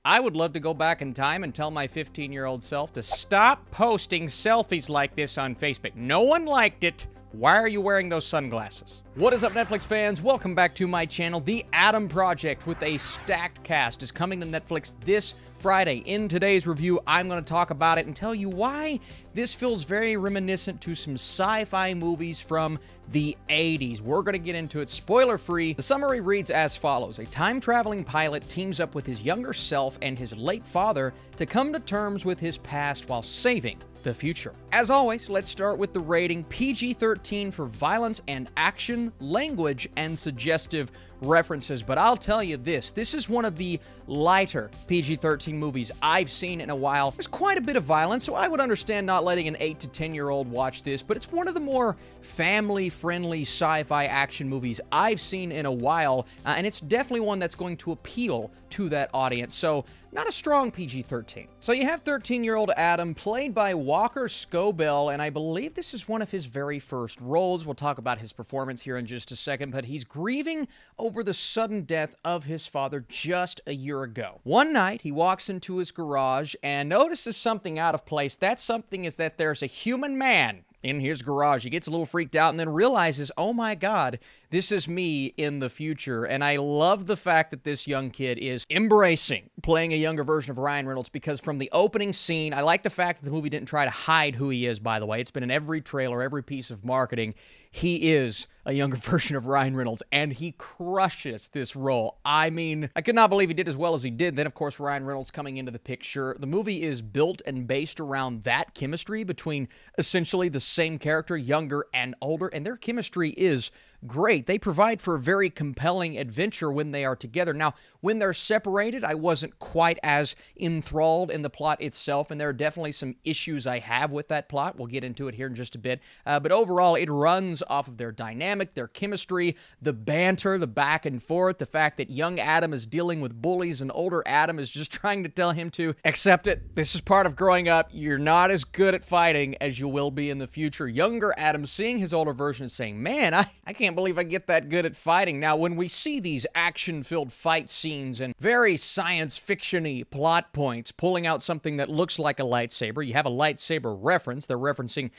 I would love to go back in time and tell my 15-year-old self to stop posting selfies like this on Facebook. No one liked it. Why are you wearing those sunglasses? What is up, Netflix fans? Welcome back to my channel. The Adam Project with a stacked cast is coming to Netflix this Friday. In today's review, I'm going to talk about it and tell you why this feels very reminiscent to some sci-fi movies from the 80s. We're going to get into it spoiler-free. The summary reads as follows. A time-traveling pilot teams up with his younger self and his late father to come to terms with his past while saving the future. As always, let's start with the rating. PG-13 for violence and action, language, and suggestive references. But I'll tell you this is one of the lighter PG-13 movies I've seen in a while. There's quite a bit of violence, so I would understand not letting an 8 to 10-year-old watch this, but it's one of the more family-friendly sci-fi action movies I've seen in a while, and it's definitely one that's going to appeal to that audience, so not a strong PG-13. So you have 13-year-old Adam, played by Walker Scobell, and I believe this is one of his very first roles. We'll talk about his performance here in just a second, but he's grieving over the sudden death of his father just a year ago. One night, he walks into his garage and notices something out of place. That something is that there's a human man in his garage. He gets a little freaked out and then realizes, oh my God, this is me in the future. And I love the fact that this young kid is embracing playing a younger version of Ryan Reynolds, because from the opening scene, I like the fact that the movie didn't try to hide who he is, by the way. It's been in every trailer, every piece of marketing. He is a younger version of Ryan Reynolds, and he crushes this role. I mean, I could not believe he did as well as he did. Then, of course, Ryan Reynolds coming into the picture. The movie is built and based around that chemistry between essentially the same character, younger and older, and their chemistry is great. They provide for a very compelling adventure when they are together. Now, when they're separated, I wasn't quite as enthralled in the plot itself, and there are definitely some issues I have with that plot. We'll get into it here in just a bit. But overall, it runs off of their dynamic, their chemistry, the banter, the back and forth, the fact that young Adam is dealing with bullies and older Adam is just trying to tell him to accept it. This is part of growing up. You're not as good at fighting as you will be in the future. Younger Adam seeing his older version and saying, man, I can't believe I get that good at fighting. Now, when we see these action-filled fight scenes and very science fiction-y plot points pulling out something that looks like a lightsaber, you have a lightsaber reference. They're referencing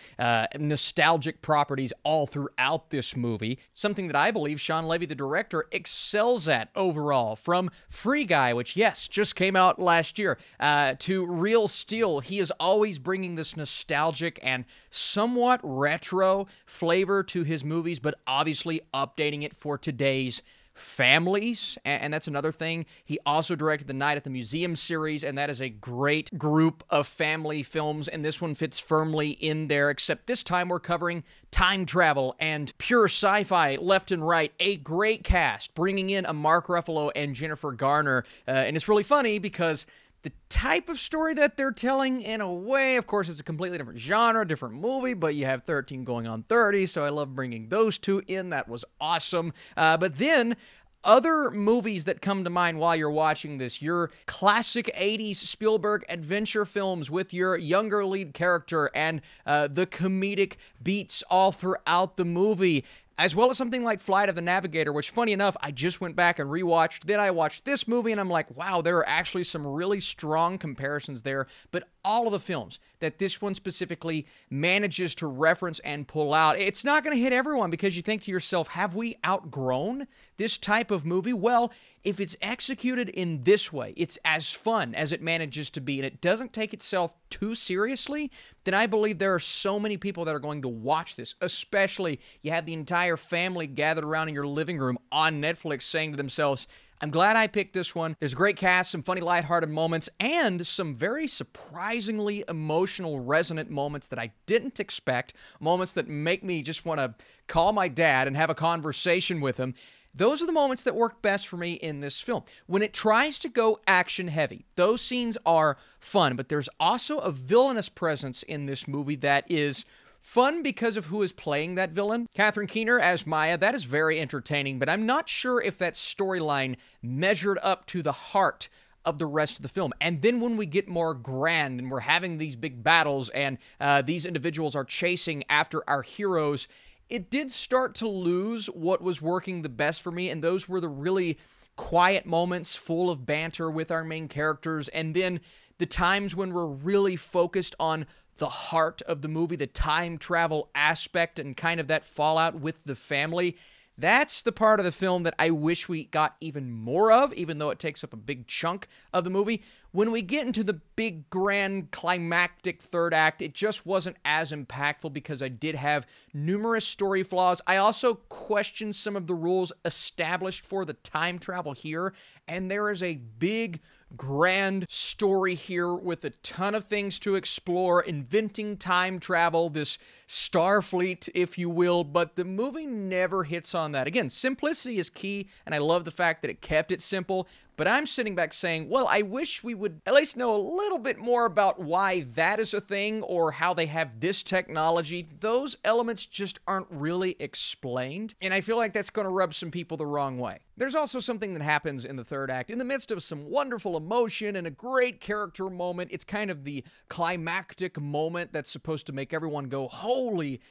nostalgic properties all throughout this movie, something that I believe Shawn Levy, the director, excels at overall. From Free Guy, which, yes, just came out last year, to Real Steel, he is always bringing this nostalgic and somewhat retro flavor to his movies, but obviously updating it for today's families, and that's another thing. He also directed the Night at the Museum series, and that is a great group of family films, and this one fits firmly in there, except this time we're covering time travel and pure sci-fi left and right. A great cast, bringing in a Mark Ruffalo and Jennifer Garner, and it's really funny because the type of story that they're telling, in a way, of course, it's a completely different genre, different movie, but you have 13 going on 30, so I love bringing those two in. That was awesome. But then other movies that come to mind while you're watching this, your classic 80s Spielberg adventure films with your younger lead character and the comedic beats all throughout the movie, as well as something like Flight of the Navigator, which, funny enough, I just went back and rewatched. Then I watched this movie, and I'm like, wow, there are actually some really strong comparisons there. But all of the films that this one specifically manages to reference and pull out, it's not going to hit everyone, because you think to yourself, have we outgrown this type of movie? Well, if it's executed in this way, it's as fun as it manages to be, and it doesn't take itself too seriously, then I believe there are so many people that are going to watch this, especially you have the entire family gathered around in your living room on Netflix saying to themselves, I'm glad I picked this one. There's a great cast, some funny, lighthearted moments, and some very surprisingly emotional, resonant moments that I didn't expect, moments that make me just want to call my dad and have a conversation with him. Those are the moments that work best for me in this film. When it tries to go action heavy, those scenes are fun, but there's also a villainous presence in this movie that is fun because of who is playing that villain. Catherine Keener as Maya, that is very entertaining, but I'm not sure if that storyline measured up to the heart of the rest of the film. And then when we get more grand and we're having these big battles and these individuals are chasing after our heroes, it did start to lose what was working the best for me, and those were the really quiet moments full of banter with our main characters, and then the times when we're really focused on the heart of the movie, the time travel aspect and kind of that fallout with the family. That's the part of the film that I wish we got even more of, even though it takes up a big chunk of the movie. When we get into the big, grand, climactic third act, it just wasn't as impactful because I did have numerous story flaws. I also questioned some of the rules established for the time travel here, and there is a big, grand story here with a ton of things to explore, inventing time travel, this Starfleet, if you will, but the movie never hits on that. Again, simplicity is key, and I love the fact that it kept it simple, but I'm sitting back saying, well, I wish we would at least know a little bit more about why that is a thing or how they have this technology. Those elements just aren't really explained, and I feel like that's going to rub some people the wrong way. There's also something that happens in the third act. In the midst of some wonderful emotion and a great character moment, it's kind of the climactic moment that's supposed to make everyone go, holy.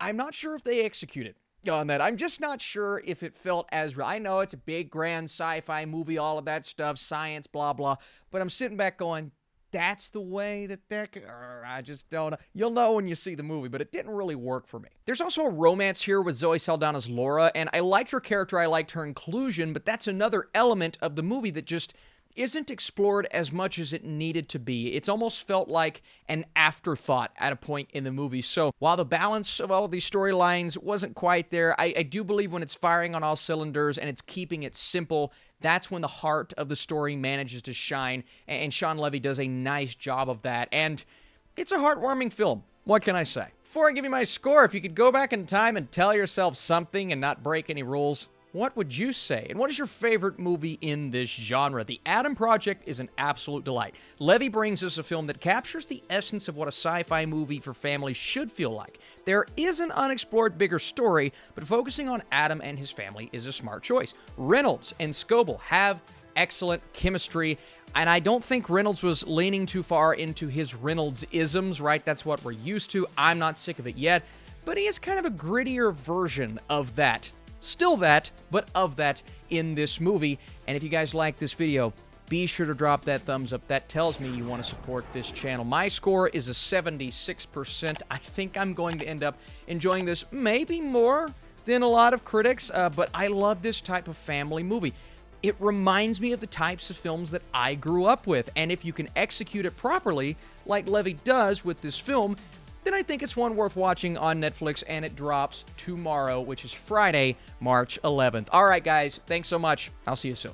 I'm not sure if they executed on that. I'm just not sure if it felt as real. I know it's a big, grand sci-fi movie, all of that stuff, science, blah, blah, but I'm sitting back going, that's the way that I just don't know. You'll know when you see the movie, but it didn't really work for me. There's also a romance here with Zoe Saldana's Laura, and I liked her character, I liked her inclusion, but that's another element of the movie that just isn't explored as much as it needed to be. It's almost felt like an afterthought at a point in the movie. So while the balance of all of these storylines wasn't quite there, I do believe when it's firing on all cylinders and it's keeping it simple, that's when the heart of the story manages to shine, and Shawn Levy does a nice job of that, and it's a heartwarming film. What can I say? Before I give you my score, if you could go back in time and tell yourself something and not break any rules, what would you say? And what is your favorite movie in this genre? The Adam Project is an absolute delight. Levy brings us a film that captures the essence of what a sci-fi movie for families should feel like. There is an unexplored bigger story, but focusing on Adam and his family is a smart choice. Reynolds and Scoble have excellent chemistry, and I don't think Reynolds was leaning too far into his Reynolds-isms, right? That's what we're used to. I'm not sick of it yet, but he is kind of a grittier version of that. Still that, but of that in this movie. And if you guys like this video, be sure to drop that thumbs up. That tells me you want to support this channel. My score is a 76%. I think I'm going to end up enjoying this maybe more than a lot of critics, but I love this type of family movie. It reminds me of the types of films that I grew up with, and if you can execute it properly, like Levy does with this film, then I think it's one worth watching on Netflix, and it drops tomorrow, which is Friday, March 11th. All right, guys, thanks so much. I'll see you soon.